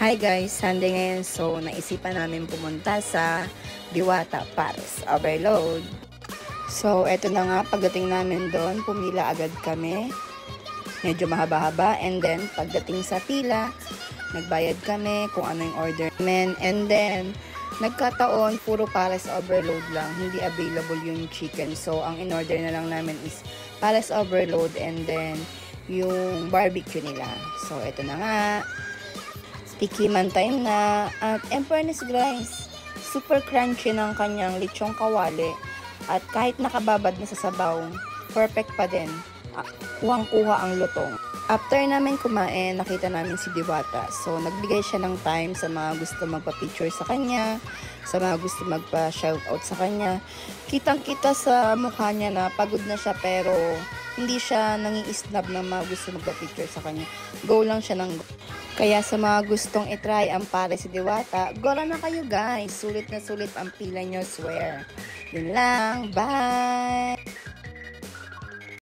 Hi guys, Sunday ngayon, so naisipan namin pumunta sa Diwata Paris Overload. So eto na nga, pagdating namin doon, pumila agad kami. Medyo mahaba-haba, and then pagdating sa pila, nagbayad kami kung ano yung order namin, and then nagkataon puro Paris Overload lang, hindi available yung chicken. So ang in-order na lang namin is Paris Overload and then yung barbecue nila. So eto na nga, tikiman time na. At in fairness guys, super crunchy ng kanyang lechong kawali. At kahit nakababad na sa sabaw, perfect pa din. Kuhang-kuha ang lutong. After namin kumain, nakita namin si Diwata. So, nagbigay siya ng time sa mga gusto magpa-picture sa kanya, sa mga gusto magpa-shoutout sa kanya. Kitang-kita sa mukha niya na pagod na siya, pero hindi siya nangi-snub na mga gusto magpa-picture sa kanya. Go lang siya ng go. Kaya sa mga gustong itry ang Paris Diwata, gora na kayo guys. Sulit na sulit ang pila nyo, swear. Yun lang. Bye!